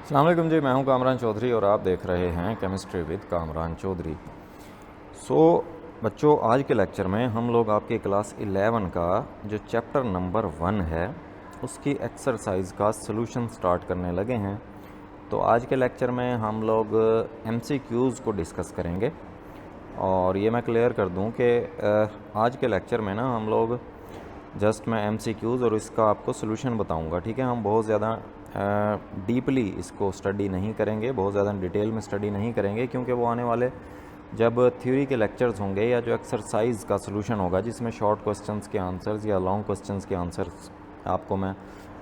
अस्सलाम वालेकुम जी, मैं हूं कामरान चौधरी और आप देख रहे हैं केमिस्ट्री विद कामरान चौधरी। सो बच्चों, आज के लेक्चर में हम लोग आपके क्लास 11 का जो चैप्टर नंबर 1 है उसकी एक्सरसाइज का सॉल्यूशन स्टार्ट करने लगे हैं। तो आज के लेक्चर में हम लोग एमसीक्यूज़ को डिस्कस करेंगे। और ये मैं क्लियर कर दूं कि आज के लेक्चर में ना हम लोग जस्ट मैं एमसीक्यूज़ और इसका आपको सोल्यूशन बताऊंगा। ठीक है, हम बहुत ज़्यादा डीपली इसको स्टडी नहीं करेंगे, बहुत ज़्यादा डिटेल में स्टडी नहीं करेंगे, क्योंकि वो आने वाले जब थ्योरी के लेक्चर्स होंगे या जो एक्सरसाइज का सोल्यूशन होगा जिसमें शॉर्ट क्वेश्चंस के आंसर्स या लॉन्ग क्वेश्चंस के आंसर्स आपको मैं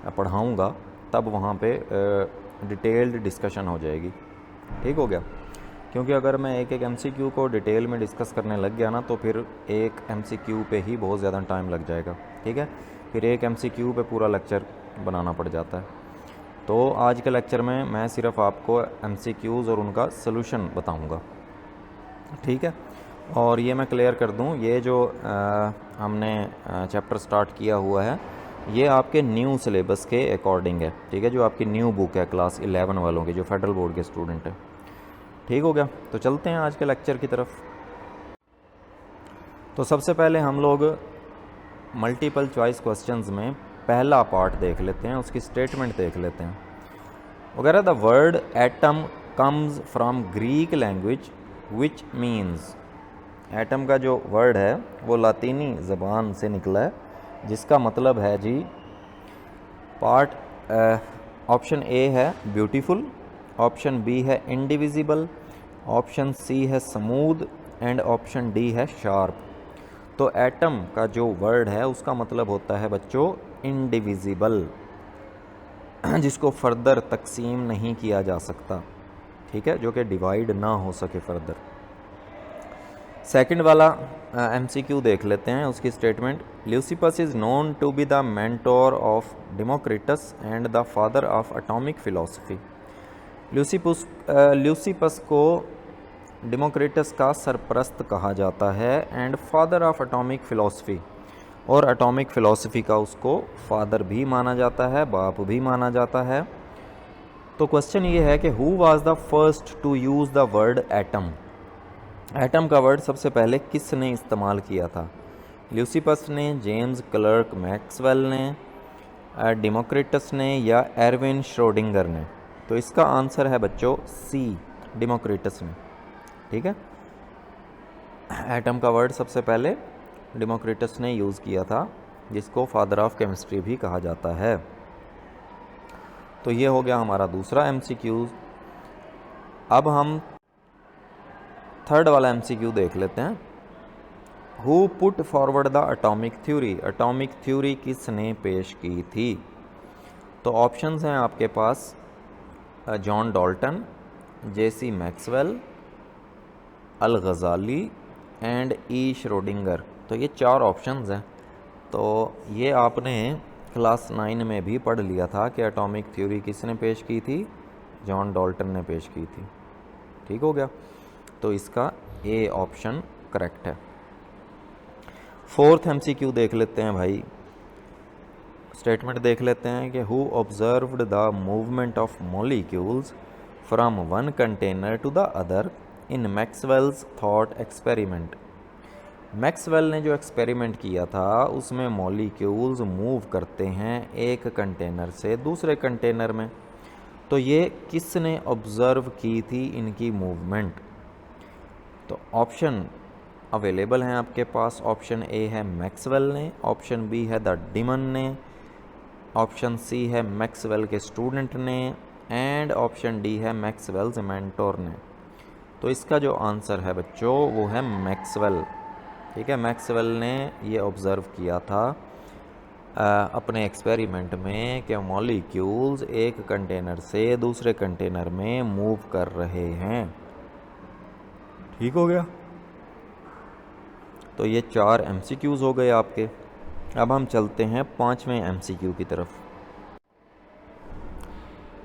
पढ़ाऊँगा, तब वहाँ पे डिटेल्ड डिस्कशन हो जाएगी। ठीक हो गया? क्योंकि अगर मैं एक एक एमसीक्यू को डिटेल में डिस्कस करने लग गया ना तो फिर एक एमसीक्यू पे ही बहुत ज़्यादा टाइम लग जाएगा। ठीक है, फिर एक एमसीक्यू पे पूरा लेक्चर बनाना पड़ जाता है। तो आज के लेक्चर में मैं सिर्फ आपको एमसीक्यूज़ और उनका सॉल्यूशन बताऊंगा। ठीक है, और ये मैं क्लियर कर दूं, ये जो हमने चैप्टर स्टार्ट किया हुआ है ये आपके न्यू सिलेबस के अकॉर्डिंग है। ठीक है, जो आपकी न्यू बुक है क्लास 11 वालों की, जो फेडरल बोर्ड के स्टूडेंट हैं। ठीक हो गया? तो चलते हैं आज के लेक्चर की तरफ। तो सबसे पहले हम लोग मल्टीपल चॉइस क्वेश्चंस में पहला पार्ट देख लेते हैं, उसकी स्टेटमेंट देख लेते हैं वगैरह। The word atom comes from Greek language which means. Atom का जो वर्ड है वो लातीनी ज़बान से निकला है, जिसका मतलब है जी पार्ट ऑप्शन ए है ब्यूटीफुल, ऑप्शन बी है इंडिविजिबल, ऑप्शन सी है स्मूथ एंड ऑप्शन डी है शार्प। तो एटम का जो वर्ड है उसका मतलब होता है बच्चों इंडिविजिबल, जिसको फर्दर तकसीम नहीं किया जा सकता। ठीक है, जो कि डिवाइड ना हो सके फर्दर। सेकंड वाला एमसीक्यू देख लेते हैं, उसकी statement. Leucippus is known to be the mentor of Democritus and the father of atomic philosophy. Leucippus को डेमोक्रिटस का सरपरस्त कहा जाता है and father of atomic philosophy, और एटॉमिक फ़िलॉसफी का उसको फादर भी माना जाता है, बाप भी माना जाता है। तो क्वेश्चन ये है कि who was the first to use the word atom. Atom का वर्ड सबसे पहले किसने इस्तेमाल किया था? ल्यूसिपस ने, जेम्स क्लर्क मैक्सवेल ने, डेमोक्रिटस ने या एरविन श्रोडिंगर ने? तो इसका आंसर है बच्चों सी, डेमोक्रिटस ने। ठीक है, एटम का वर्ड सबसे पहले डेमोक्रिटस ने यूज़ किया था, जिसको फादर ऑफ केमिस्ट्री भी कहा जाता है। तो ये हो गया हमारा दूसरा एमसीक्यू। अब हम थर्ड वाला एमसीक्यू देख लेते हैं। Who put forward the atomic theory. Atomic theory किसने पेश की थी? तो ऑप्शंस हैं आपके पास John Dalton, J C Maxwell, Al Ghazali and E Schrodinger. तो ये चार ऑप्शंस हैं। तो ये आपने क्लास 9 में भी पढ़ लिया था कि एटॉमिक थ्योरी किसने पेश की थी? जॉन डाल्टन ने पेश की थी। ठीक हो गया? तो इसका ए ऑप्शन करेक्ट है। फोर्थ एमसीक्यू देख लेते हैं भाई, स्टेटमेंट देख लेते हैं कि who observed the movement of molecules from one container to the other in Maxwell's thought experiment. Maxwell ने जो एक्सपेरिमेंट किया था उसमें मॉलिक्यूल्स मूव करते हैं एक कंटेनर से दूसरे कंटेनर में। तो ये किसने ऑब्जर्व की थी इनकी मूवमेंट? तो ऑप्शन अवेलेबल हैं आपके पास। ऑप्शन ए है मैक्सवेल ने, ऑप्शन बी है द डिमन ने, ऑप्शन सी है मैक्सवेल के स्टूडेंट ने, एंड ऑप्शन डी है मैक्सवेल्स मेंटोर ने। तो इसका जो आंसर है बच्चों वो है मैक्सवेल। ठीक है, मैक्सवेल ने ये ऑब्ज़र्व किया था अपने एक्सपेरिमेंट में कि मॉलिक्यूल्स एक कंटेनर से दूसरे कंटेनर में मूव कर रहे हैं। ठीक हो गया? तो ये चार एमसीक्यूज़ हो गए आपके। अब हम चलते हैं पांचवें एमसीक्यू की तरफ।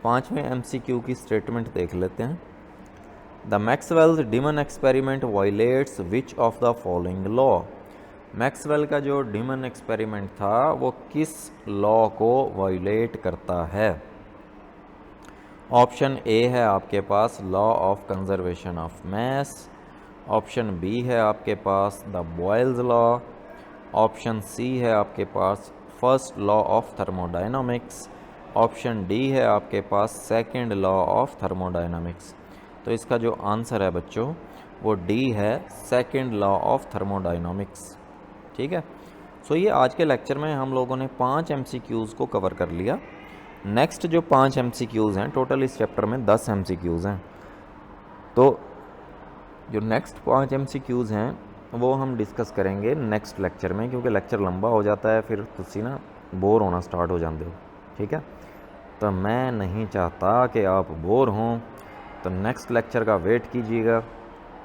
पांचवें एमसीक्यू की स्टेटमेंट देख लेते हैं। The Maxwell's demon experiment violates which of the following law. Maxwell का जो डिमन एक्सपेरिमेंट था वो किस लॉ को वायलेट करता है? ऑप्शन ए है आपके पास law of conservation of mass, option B है आपके पास the Boyle's law, option C है आपके पास first law of thermodynamics, option D है आपके पास सेकंड लॉ ऑफ थर्मोडायनामिक्स। तो इसका जो आंसर है बच्चों वो डी है, सेकंड लॉ ऑफ थर्मोडायनामिक्स। ठीक है। सो ये आज के लेक्चर में हम लोगों ने 5 MCQs को कवर कर लिया। नेक्स्ट जो 5 MCQs हैं, टोटल इस चैप्टर में 10 MCQs हैं, तो जो नेक्स्ट 5 MCQs हैं वो हम डिस्कस करेंगे नेक्स्ट लेक्चर में, क्योंकि लेक्चर लंबा हो जाता है, फिर तुसी ना बोर होना स्टार्ट हो जाते हो। ठीक है, तो मैं नहीं चाहता कि आप बोर हों, तो नेक्स्ट लेक्चर का वेट कीजिएगा।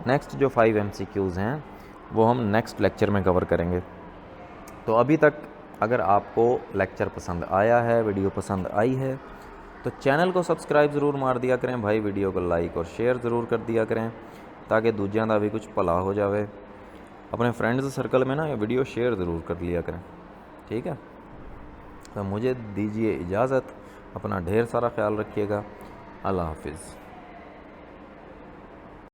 नेक्स्ट जो 5 MCQs हैं वो हम नेक्स्ट लेक्चर में कवर करेंगे। तो अभी तक अगर आपको लेक्चर पसंद आया है, वीडियो पसंद आई है, तो चैनल को सब्सक्राइब ज़रूर मार दिया करें भाई, वीडियो को लाइक और शेयर ज़रूर कर दिया करें ताकि दूजियां का भी कुछ भला हो जाए। अपने फ्रेंड्स सर्कल में ना ये वीडियो शेयर ज़रूर कर लिया करें। ठीक है, तो मुझे दीजिए इजाज़त, अपना ढेर सारा ख्याल रखिएगा। अल्लाह हाफिज़।